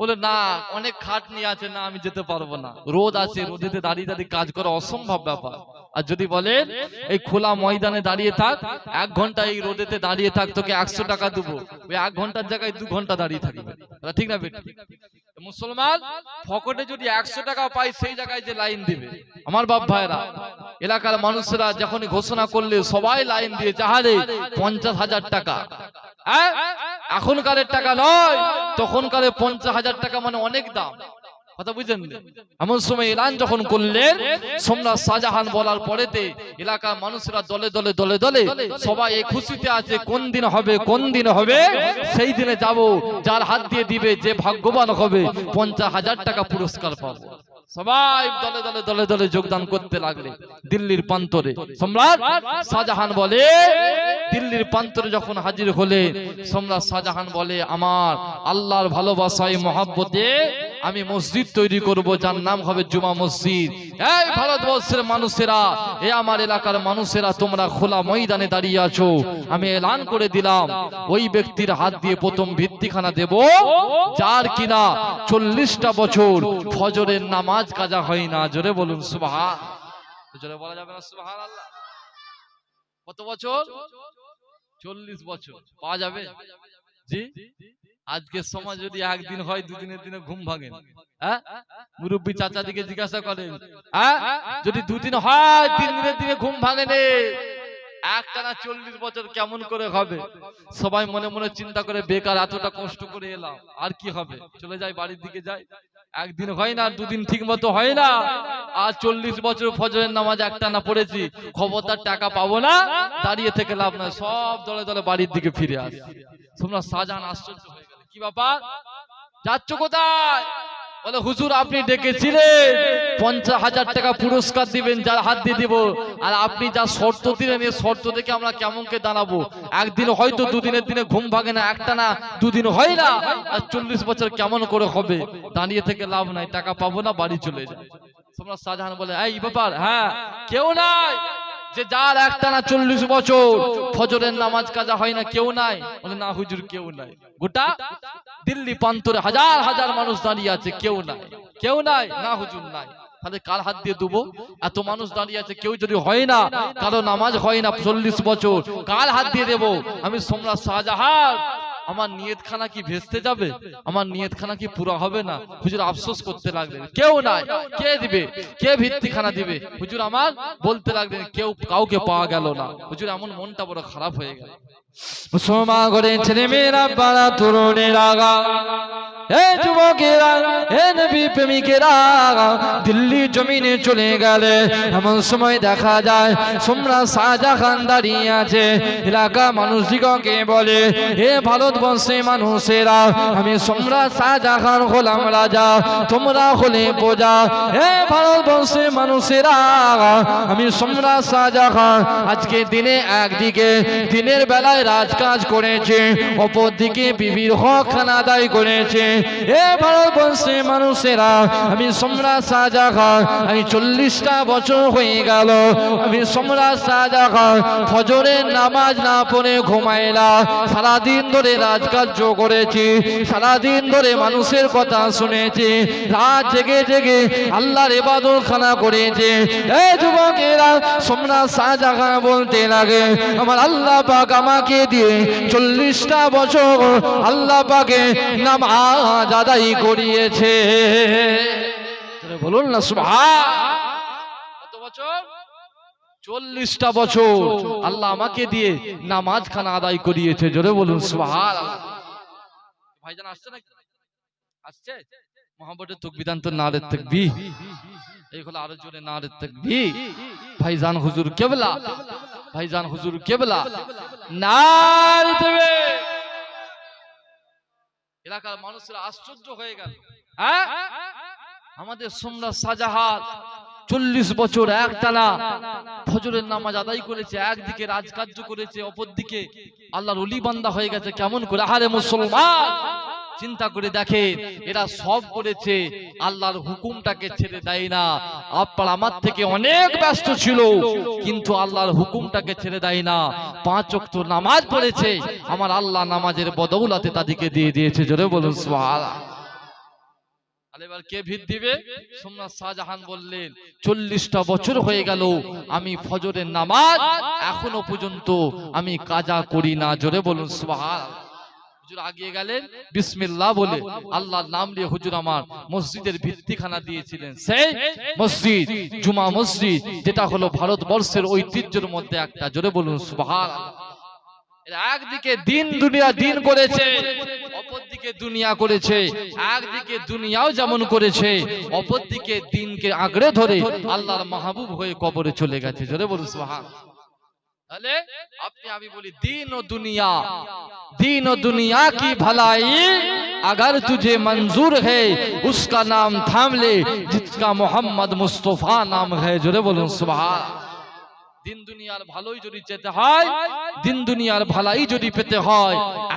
বলে না অনেক খাটনি আছে, না আমি যেতে পারবো না, রোদ আছে, রোদেতে দাঁড়িয়ে দাঁড়িয়ে কাজ করা অসম্ভব ব্যাপার। আর যদি বলেন এই খোলা ময়দানে দাঁড়িয়ে থাক, 1 ঘন্টা এই রোদেতে দাঁড়িয়ে থাক, তোকে 100 টাকা দেবো, ওই 1 ঘন্টার জায়গায় 2 ঘন্টা দাঁড়িয়ে থাকবে। ঠিক না বেটি? মুসলমান পকেটে যদি 100 টাকা পায় সেই জায়গায় যে লাইন দিবে। আমার বাপ ভাইরা, এলাকার মানুষরা যখনই ঘোষণা করলে সবাই লাইন দিয়ে চাহারে 50,000 টাকা। এখনকার টাকা নয়, তখনকার 50,000 টাকা মানে অনেক দাম। কথা বুঝলেন? এমন সময় এলান যখন করলেন সম্রাট শাহজাহান বলার পরেতে এলাকার মানুষরা দলে দলে দলে দলে সবাই এই খুশিতে আছে, কোন দিন হবে সেই দিনে যাব, যার হাত দিয়ে দিবে যে ভাগ্যবান হবে 50,000 টাকা পুরস্কার পাবো। সবাই দলে দলে দলে দলে যোগদান করতে লাগলে দিল্লির প্রান্তরে। সম্রাট শাহজাহান বলে, দিল্লির প্রান্তরে যখন হাজির হলে সম্রাট শাহজাহান বলে, আমার আল্লাহর ভালোবাসায় মহাব্বতে আমি মসজিদ তৈরি করব, যার নাম হবে জুমা মসজিদ। এই ভারতবর্ষের মানুষেরা, এ আমার এলাকার মানুষেরা, তোমরা খোলা ময়দানে দাঁড়িয়ে আছো, আমি এলান করে দিলাম ওই ব্যক্তির হাত দিয়ে প্রথম ভিত্তিখানা দেব যার কিনা 40টা বছর ফজরের নামাজ কাজা হয় না। জোরে বলুন সুবহান। জোরে বলা যাবে না সুবহানাল্লাহ? কত বছর? 40 বছর। পাওয়া যাবে? জি। আজকের সমাজ যদি একদিন হয়, দুদিনের দিনে ঘুম ভাঙে। হ্যাঁ, মুরব্বী চাচা দিকে জিজ্ঞাসা করেন, হ্যাঁ, যদি দুদিন হয় 3 দিনের দিনে ঘুম ভাঙে নে, একটানা 40 বছর কেমন করে হবে? সবাই মনে মনে চিন্তা করে, বেকার এতটা কষ্ট করে এলাম, আর কি হবে, চলে যাই বাড়ির দিকে যাই। একদিন হয় না, দুদিন ঠিক মতো হয় না, আর 40 বছর ফজরের নামাজ একটানা পড়েছি, খবরদার টাকা পাবো না, দাঁড়িয়ে থেকে লাভ না, সব দলে দলে বাড়ির দিকে ফিরে আসে। তোমরা শাহজাহান আশ্চর্য হয়ে গেল, কি ব্যাপার, যাচ্ছ কোথায়? বলে, হুজুর আপনি ডেকেছিলেন 50,000 টাকা পুরস্কার দিবেন যার হাত দিয়ে দিব, আর আপনি যা শর্ত দিলেন, এই শর্ত দেখে আমরা কেমনকে দাঁড়াবো? একদিন হয়তো, দুদিনের দিনে ঘুম ভাঙে না, একটানা দুদিন হয় না, আর 40 বছর কেমন করে হবে? দাঁড়িয়ে থেকে লাভ নাই, টাকা পাবো না, বাড়ি চলে যায়। তোমরা শাহজাহান বলে, এই ব্যাপার, হ্যাঁ, কেউ নাই যে যার একটানা 40 বছর ফজরের নামাজ কাজা হয় না? কেউ নাই? বলে, না হুজুর কেউ নাই। গোটা দিল্লি প্রান্তরে হাজার হাজার মানুষ দাঁড়িয়ে আছে, কেউ নাই, কেউ নাই। না হুজুর নাই। তাহলে কার হাত দিয়ে দেবো? এত মানুষ দাঁড়িয়ে আছে, কেউ যদি হয় না, কারো নামাজ হয় না 40 বছর, কার হাত দিয়ে দেবো? আমি সম্রাট শাহজাহান। আমার নিয়তখানা কি ভেস্তে যাবে? আমার নিয়তখানা কি পুরো হবে না? হুজুর আফসোস করতে লাগলেন, কেউ নাই, কে দিবে, কে ভিত্তিখানা দিবে? হুজুর আমার বলতে লাগলেন, কেউ কাউকে পাওয়া গেল না। হুজুর এমন মনটা বড় খারাপ হয়ে গেল। মুসলমান করে ছেলে মেয়েরা, বাড়া তরুণেরা, হে যুবকেরা, হে নবী প্রেমিকেরা, দিল্লি জমিনে চলে গেলে এমন সময় দেখা যায় সম্রাট শাহজাহান দাঁড়িয়ে আছে। এলাকা মানুষদিগকে বলে, হে ভারতবর্ষের মানুষেরা, আমি সম্রাট শাহজাহান হলাম রাজা, তোমরা হলে প্রজা। হে ভারতবর্ষের মানুষেরা, আমি সম্রাট শাহজাহান আজকে দিনে একদিকে দিনের বেলায় রাজকাজ করেছে, অপরদিকে বিবির হক খানা আদায় করেছে। হে ভারতবর্ষের মানুষেরা, আমি সম্রাট শাহজাহান, আমি 40টা বছর হয়ে গেল, আমি সম্রাট শাহজাহান ফজরের নামাজ না পড়ে ঘুমাই না। সারাদিন ধরে রাজকার্য করেছি, সারাদিন ধরে মানুষের কথা শুনেছি, রাত জেগে জেগে আল্লাহর ইবাদত খানা করেছে। এই যুবকেরা, সম্রাট শাহজাহান বলতে লাগে, আমার আল্লাহ পাক আমাকে দিয়ে 40টা বছর আল্লাহ পাকে নামাজ আদায় করিয়েছে। বলুন না সুবহান। কত বছর? 40টা বছর আল্লাহ আমাকে দিয়ে নামাজ খানা আদায় করিয়েছে। জোরে বলুন সুবহান। ভাইজান আসছে নাকি? আসছে? মোহাম্মদের তাকবীর তো নারে তাকবীর, এই হলো আরো জোরে নারে তাকবীর। ভাইজান হুজুর কেবলা, ভাইজান হুজুর কেবলা, নারে তাকবীর। এলাকার মানুষেরা আশ্চর্য হয়ে গেল, হ্যাঁ, আমাদের সম্রাট শাহজাহান 40 বছর একটানা ফজরের নামাজ আদায় করেছে, একদিকে রাজকার্য করেছে, অপরদিকে আল্লাহর ওলি বান্দা হয়ে গেছে, কেমন করে? আরে মুসলমান, চিন্তা করে দেখে, এরা সব করেছে, আল্লাহর হুকুমটাকে ছেড়ে দেয় না। আপনার আমার থেকে অনেক ব্যস্ত ছিল, কিন্তু আল্লাহর হুকুমটাকে ছেড়ে দেয় না। 5 ওয়াক্ত নামাজ পড়েছে, আমার আল্লাহ নামাজের বদৌলতে তাদেরকে দিয়ে দিয়েছে। জোরে বলুন সুবহানাল্লাহ। এবার কে ভিত দিবে? সম্রাট শাহজাহান বললেন, 40টা বছর হয়ে গেল আমি ফজরের নামাজ এখনো পর্যন্ত আমি কাজা করি না। জোরে বলুন সুবহানাল্লাহ। হুজুর আগিয়ে গেলেন, বিসমিল্লাহ বলে আল্লাহর নাম নিয়ে হুজুর আমার মসজিদের ভিত্তিখানা দিয়েছিলেন। সেই মসজিদ জুমা মসজিদ, যেটা হলো ভারতবর্ষের ঐতিহ্যের মধ্যে একটা। জোরে বলুন সুবহানাল্লাহ। একদিকে দিন দুনিয়া দিন করেছে, অপরদিকে দুনিয়া করেছে। একদিকে দুনিয়াও যেমন করেছে, অপরদিকে দিনকে আঁকড়ে ধরে আল্লাহর মাহবুব হয়ে কবরে চলে গেছে। জোরে বলুন সুবহানাল্লাহ। তাহলে আপনি আমি বলি दीन और दुनिया की भलाई अगर तुझे मंजूर है उसका नाम थाम ले जिसका मोहम्मद मुस्तफा नाम है जोरे बोलूं सुभान দিন দুনিয়ার ভালোই যদি যেতে হয় দিন দুনিয়ার ভালাই যদি পেতে হয়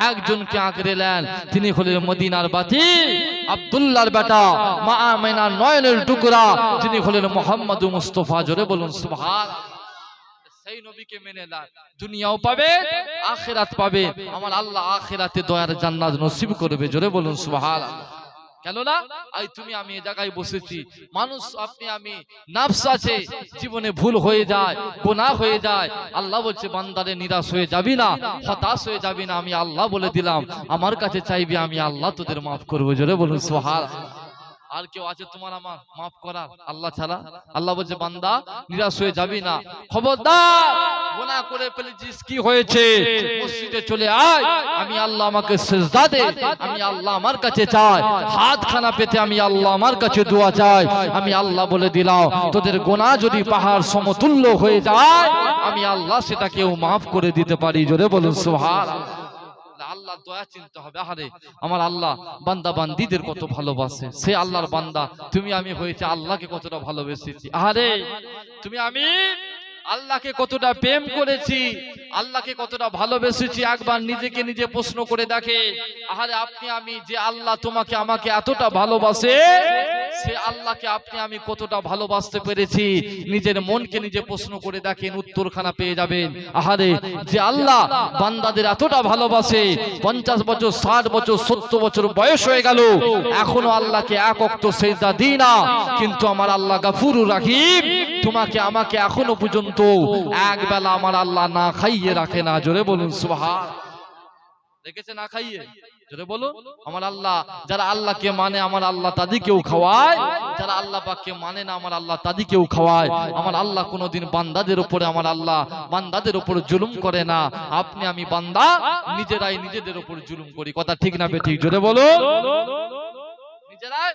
একজনকে আঁকড়ে নেন তিনি হলেন মদিনার বাতি আব্দুল্লাহর বেটা মা আমেনার নয়নের টুকরা যিনি হলেন মুহাম্মদ মুস্তাফা জোরে বলুন সুবহানাল্লাহ সেই নবীকে মেনে নাও দুনিয়াও পাবে আখিরাত পাবে আমার আল্লাহ আখিরাতে দয়ার জান্নাত নসিব করবে জোরে বলুন সুবহানাল্লাহ কেন না আই তুমি আমি এই জায়গায় বসেছি মানুষ আপনি আমি নফস আছে জীবনে ভুল হয়ে যায় গুনাহ হয়ে যায় আল্লাহ বলছে বান্দারে নিরাশ হয়ে যাবি না হতাশ হয়ে যাবি না আমি আল্লাহ বলে দিলাম আমার কাছে চাইবি আমি আল্লাহ তোদের maaf করব জোরে বলুন সুবহানাল্লাহ আর কেউ আছে তোমার আমার maaf করার আল্লাহ ছাড়া আল্লাহ বলছে বান্দা নিরাশ হয়ে যাবি না খবরদার গুনাহ করে ফেলেছিস কি হয়েছে মসজিদে চলে আয় আমি আল্লাহ আমাকে সিজদা দে আমি আল্লাহ আমার কাছে চাই হাত খানা পেতে আমি আল্লাহ আমার কাছে দোয়া চাই আমি আল্লাহ বলে দিলাম তোদের গুনাহ যদি পাহাড় সমতুল্য হয়ে যায় আমি আল্লাহ সেটাকেও maaf করে দিতে পারি জোরে বলুন সুবহানাল্লাহ আল্লাহ দয়া চিনতে হবে আরে আমার আল্লাহ বান্দা বান্দীদের কত ভালোবাসে সে আল্লাহর বান্দা তুমি আমি হয়েছে আল্লাহকে কতটা ভালোবেসেছি আরে তুমি আমি আল্লাহকে কতটা প্রেম করেছি আল্লাহকে কতটা ভালোবেসেছি একবার নিজেকে নিজে প্রশ্ন করে দেখে আরে আপনি আমি যে আল্লাহ তোমাকে আমাকে এতটা ভালোবাসে সে আল্লাহকে আপনি আমি কতটা ভালোবাসতে পেরেছি নিজের মনকে নিজে প্রশ্ন করে দেখেন উত্তরখানা পেয়ে যাবেন আরে যে আল্লাহ বান্দাদের এতটা ভালোবাসে 50 বছর 60 বছর 70 বছর বয়স হয়ে গেল এখনো আল্লাহকে এক ওয়াক্ত সিজদা দেই না কিন্তু আমার আল্লাহ গফুরুর রহিম তোমাকে আমাকে এখনো পর্যন্ত এক বেলা আমার আল্লাহ না খাইয়ে রাখে না জোরে বলুন সুবহানাল্লাহ দেখেছে না খাইয়ে জোরে বলুন আমার আল্লাহ যারা আল্লাহকে মানে আমার আল্লাহ তাদেরকেও খাওয়ায় যারা আল্লাহ পাককে মানে না আমার আল্লাহ তাদেরকেও খাওয়ায় আমার আল্লাহ কোনোদিন বান্দাদের উপরে আমার আল্লাহ বান্দাদের উপর জুলুম করে না আপনি আমি বান্দা নিজেরাই নিজেদের উপর জুলুম করি কথা ঠিক না বেঠিক জোরে বলুন নিজেরাই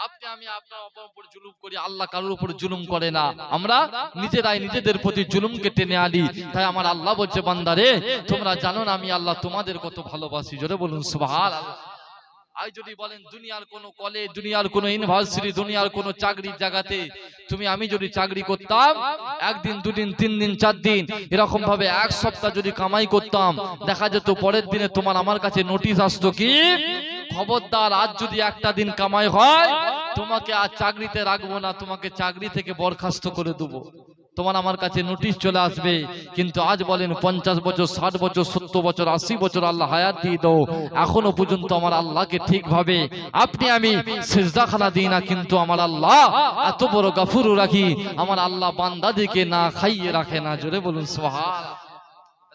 আপনি আমি আপনার উপর জুলুম করি আল্লাহ কারোর উপর জুলুম করে না আমরা নিজেরাই নিজেদের প্রতি জুলুমকে টেনে আনি তাই আমার আল্লাহ বলছে বান্দারে তোমরা জানো না আমি আল্লাহ তোমাদের কত ভালোবাসি জোরে বলুন সুবহানাল্লাহ আই যদি বলেন দুনিয়ার কোন কলেজ দুনিয়ার কোন ইউনিভার্সিটি দুনিয়ার কোন চাকরির জায়গাতে তুমি আমি যদি চাকরি করতাম একদিন দুদিন তিন দিন চার দিন এরকম ভাবে এক সপ্তাহ যদি কামাই করতাম দেখা যেত পরের দিনে তোমার আমার কাছে নোটিশ আসতো কি খবরদার আজ যদি একটা দিন কামাই হয় তোমাকে আজ চাকরিতে রাখবো না তোমাকে চাকরি থেকে বরখাস্ত করে দেবো তোমার আমার কাছে নোটিশ চলে আসবে কিন্তু আজ বলেন 50 বছর 60 বছর 70 বছর 80 বছর আল্লাহ হায়াত দিয়ে দাও এখনো পর্যন্ত আমার আল্লাহকে ঠিকভাবে আপনি আমি সিজদাখানা দিই না কিন্তু আমার আল্লাহ এত বড় গফুর রাখি আমার আল্লাহ বান্দাদেরকে না খাইয়ে রাখে না জোরে বলুন সুবহানাল্লাহ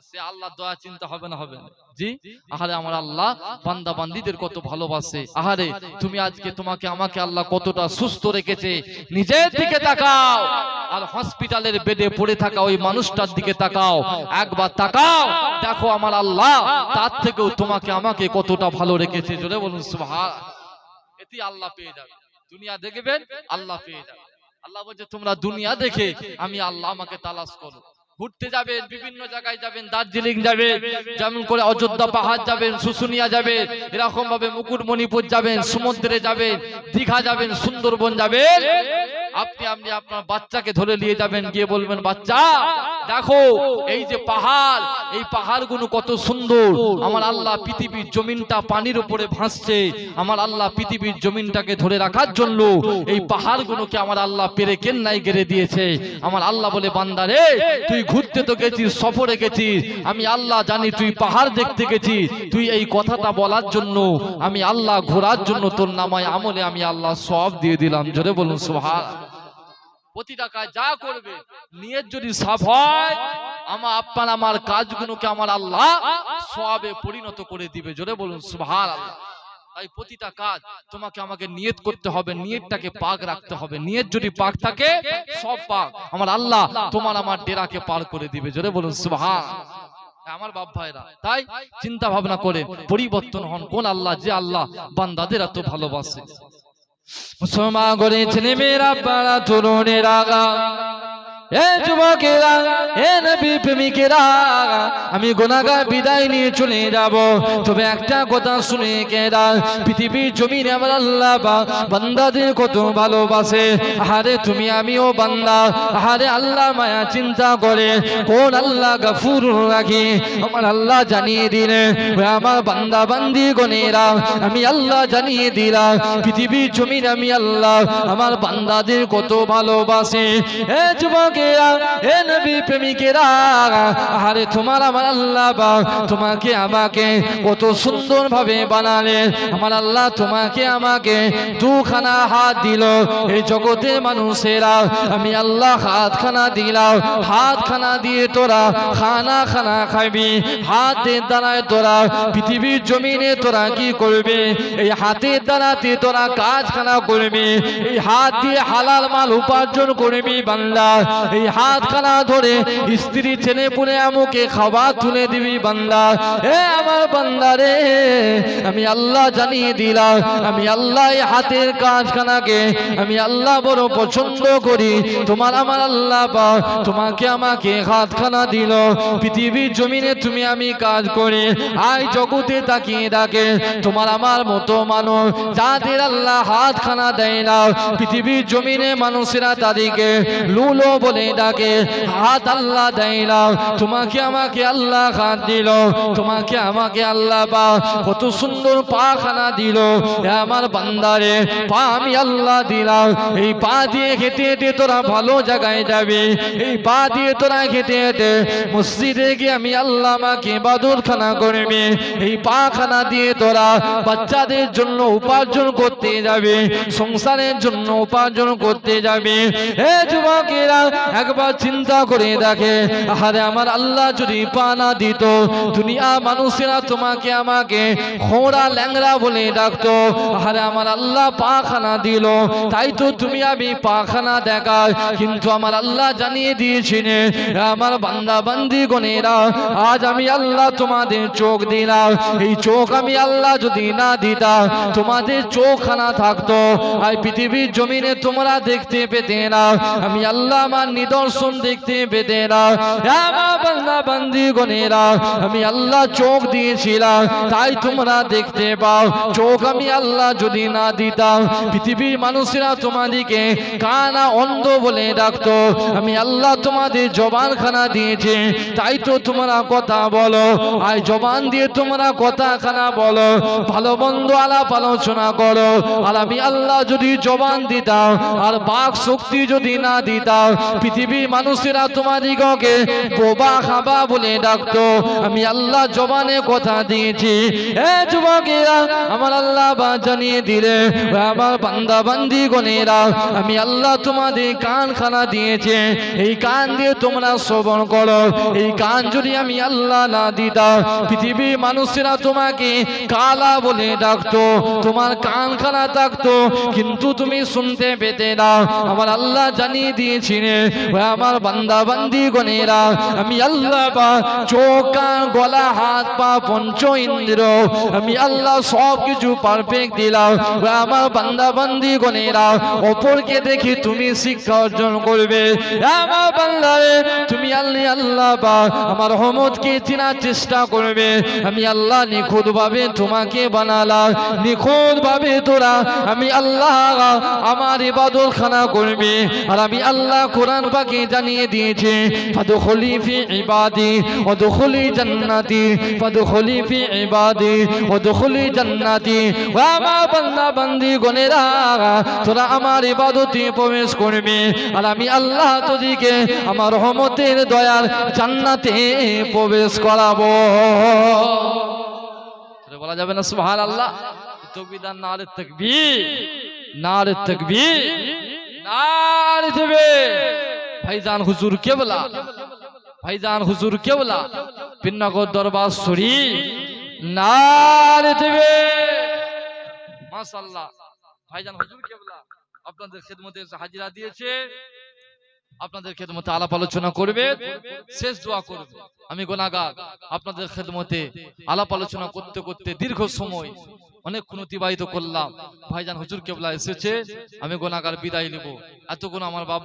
সে আল্লাহ দয়া চিন্তা হবে না হবে জি আহারে আমার আল্লাহ বান্দা বান্দীদের কত ভালোবাসে আহারে তুমি আজকে তোমাকে আমাকে আল্লাহ কতটা সুস্থ রেখেছে নিজের দিকে তাকাও আর হসপিটালের বেডে পড়ে থাকা ওই মানুষটার দিকে তাকাও একবার তাকাও দেখো আমার আল্লাহ তার থেকেও তোমাকে আমাকে কতটা ভালো রেখেছে জোরে বলুন সুবহানাল্লাহ এতে আল্লাহ পেয়ে যাবে দুনিয়া দেখবেন আল্লাহ পেয়ে যাবে আল্লাহ বলছে তোমরা দুনিয়া দেখে আমি আল্লাহ আমাকে তালাশ করো ঘুরতে যাবেন বিভিন্ন জায়গায় যাবেন দার্জিলিং যাবেন যেমন করে অযোধ্যা পাহাড় যাবেন শুশুনিয়া যাবেন এরকম ভাবে মুকুটমণিপুর যাবেন সমুদ্রে যাবেন দীঘা যাবেন সুন্দরবন যাবেন আপনি আপনি আপনার বাচ্চাকে ধরে নিয়ে যাবেন গিয়ে বলবেন বাচ্চা দেখো এই যে পাহাড় এই পাহাড়গুলো কত সুন্দর আমার আল্লাহ পৃথিবীর জমিনটা পানির উপরে ভাসছে আমার আল্লাহ পৃথিবীর জমিনটাকে ধরে রাখার জন্য এই পাহাড়গুলোকে আমার আল্লাহ পেরে কেন্নাই গেড়ে দিয়েছে আমার আল্লাহ বলে বান্দারে তুই ঘুরতে তো গেছিস সফরে গেছিস আমি আল্লাহ জানি তুই পাহাড় দেখতে গেছিস তুই এই কথাটা বলার জন্য আমি আল্লাহ ঘোরার জন্য তোর নামায় আমলে আমি আল্লাহ সওয়াব দিয়ে দিলাম জোরে বলুন সুবহানাল্লাহ প্রতিটা কাজ যা করবে নিয়ত যদি সাফ হয় আপনার আমার কাজগুলোকে আমার আল্লাহ সওয়াবে পরিণত করে দিবে জোরে বলুন সুবহানাল্লাহ তাই প্রতিটা কাজ তোমাকে আমাকে নিয়ত করতে হবে নিয়তটাকে পাক রাখতে হবে নিয়ত যদি পাক থাকে সব পাক আমার আল্লাহ তোমার আমার ডেরাকে পার করে দিবে জোরে বলুন সুবহানাল্লাহ আমার বাপ ভাইরা তাই চিন্তা ভাবনা করে পরিবর্তন হন কোন আল্লাহ যে আল্লাহ বান্দাদের এত ভালোবাসে মুসলমান করে ছেলে মেয়েরা পাড়া তরুণের আগা এ যুবকেরা এ নবী প্রেমিকেরা আমি গুনাহগার বিদায় নিয়ে চলে যাব তবে একটা কথা শুনে কেরা পৃথিবীর জমিনে আমার আল্লাহ বান্দাদের কত ভালোবাসে আরে তুমি আমিও বান্দা আরে আল্লাহ মায়া চিন্তা করে কোন আল্লাহ গফুর রাখি আমার আল্লাহ জানিয়ে দিলে আমার বান্দা বান্দি গনেরা আমি আল্লাহ জানিয়ে দিলাম পৃথিবীর জমিনে আমি আল্লাহ আমার বান্দাদের কত ভালোবাসে এ যুবকেরা এ নবী প্রেমিকেরা আরে তোমার আমার আল্লাহ তোমাকে আমাকে কত সুন্দর ভাবে বানালে আমার আল্লাহ তোমাকে আমাকে দুখানা হাত দিল এই জগতে মানুষেরা আমি আল্লাহ হাতখানা দিলাম হাতখানা দিয়ে তোরা খানা খানা খাবি হাতের দ্বারায় তোরা পৃথিবীর জমিনে তোরা কি করবে এই হাতের দ্বারাতে তোরা কাজখানা করবি এই হাত দিয়ে হালাল মাল উপার্জন করবি বান্দা এই হাতখানা ধরে স্ত্রী ছেলে পুলে আমুকে খাবার তুলে দিবি বান্দা এ আমার বান্দা রে আমি আল্লাহ জানিয়ে দিলাম আমি আল্লাহ এই হাতের কাজখানাকে আমি আল্লাহ বড় পছন্দ করি তোমার আমার আল্লাহ তোমাকে আমাকে হাতখানা দিল পৃথিবীর জমিনে তুমি আমি কাজ করে আই জগতে তাকিয়ে ডাকে তোমার আমার মতো মানুষ যাদের আল্লাহ হাতখানা দেয় না পৃথিবীর জমিনে মানুষেরা তাদেরকে লুলো বলে ডাকে হাত আল্লাহ দেয় না তোমাকে আমাকে আল্লাহ হাত দিল তোমাকে আমাকে আল্লাহ কত সুন্দর পাখানা দিল আমার বান্দারে পা আমি আল্লাহ দিলাম এই পা দিয়ে হেঁটে হেঁটে তোরা ভালো জায়গায় যাবে এই পা দিয়ে তোরা হেঁটে হেঁটে মসজিদে গিয়ে আমি আল্লাহ আমাকে ইবাদতখানা করবে এই পাখানা দিয়ে তোরা বাচ্চাদের জন্য উপার্জন করতে যাবে সংসারের জন্য উপার্জন করতে যাবে হে যুবকেরা একবার চিন্তা করে দেখে আরে আমার আল্লাহ যদি পা না দিত দুনিয়া মানুষেরা তোমাকে আমাকে খোঁড়া ল্যাংড়া বলে ডাকতো আরে আমার আল্লাহ পাখানা দিল তাই তো তুমি আমি পাখানা দেখা কিন্তু আমার আল্লাহ জানিয়ে দিয়েছিলেন আমার বান্দা বান্দি গনেরা আজ আমি আল্লাহ তোমাদের চোখ দিলাম এই চোখ আমি আল্লাহ যদি না দিতাম তোমাদের চোখখানা থাকতো আর পৃথিবীর জমিনে তোমরা দেখতে পেতে না আমি আল্লাহ আমার নিদর্শন দেখতে পেতে না আমার বান্দা বান্দি গনেরা আমি আল্লাহ চোখ দিয়েছিলাম তাই তোমরা দেখতে পাও চোখ আমি আল্লাহ যদি না দিতাম পৃথিবীর মানুষেরা তোমাদেরকে কানা অন্ধ বলে ডাকতো আমি আল্লাহ তোমাদের জবানখানা দিয়েছে তাই তো তোমরা কথা বলো আর জবান দিয়ে তোমরা কথাখানা বলো ভালো মন্দ আলাপ আলোচনা করো আর আমি আল্লাহ যদি জবান দিতাম আর বাক শক্তি যদি না দিতাম পৃথিবীর মানুষেরা তোমাদিগকে বোবা খাবা বলে ডাকতো আমি আল্লাহ জবানে কথা দিয়েছি এ যুবকেরা আমার আল্লাহ জানিয়ে দিলে আমার বান্দা বান্দি গনেরা আমি আল্লাহ তোমাদের কানখানা দিয়েছে এই কান দিয়ে তোমরা শ্রবণ করো এই কান যদি আমি আল্লাহ না দিতাম পৃথিবীর মানুষেরা তোমাকে কালা বলে ডাকতো তোমার কানখানা থাকতো কিন্তু তুমি শুনতে পেতে না আমার আল্লাহ জানিয়ে দিয়েছিলেন আমার বান্দা বান্দি গনেরা আমি আল্লাহ চোখ কান গলা হাত পা পঞ্চ ইন্দ্র আমি আল্লাহ সব কিছু পারফেক্ট দিলাম আমার বান্দা বান্দি গনেরা অপরকে দেখে তুমি শিক্ষা অর্জন করবে আমার বান্দারে তুমি আল্লাহ আমার রহমতকে চেনার চেষ্টা করবে আমি আল্লাহ নিখুঁত ভাবে তোমাকে বানালাম নিখুঁত ভাবে তোরা আমি আল্লাহ আমার ইবাদত খানা করবে আর আমি আল্লাহ কোরআন পাকে জানিয়ে দিয়েছে ফাদখুলি ফি ইবাদি ওয়াদখুলি জান্নাতি ফাদখুলি ফি ইবাদি ওয়াদখুলি জান্নাতি ওয়া মা বান্দা বান্দি গনেরা তোরা আমার ইবাদতে প্রবেশ করবে আর আমি আল্লাহ তোদেরকে আমার রহমতের দয়ার জান্নাতে প্রবেশ করাবো বলা যাবে না সুবহানাল্লাহ তাকবীর নারে তাকবীর নারে তাকবীর নারে তাকবীর ভাইজান হুজুর কেবলা ভাইজান হুজুর কেবলা পিন্নাগর দরবার শরীফ নারে তাকবীর মাশাআল্লাহ ভাইজান হুজুর কেবলা আপনাদের খিদমতে হাজিরা দিয়েছে আপনাদের খিদমতে আলাপ আলোচনা করবে শেষ দোয়া করবে আমি গুনাহগার আপনাদের খিদমতে আলাপ আলোচনা করতে করতে দীর্ঘ সময় অনেকক্ষণ অতিবাহিত করলাম ভাইজান হুজুর কেবলা এসেছে আমি গুনাহগার বিদায় নেব এতক্ষণ আমার বাপ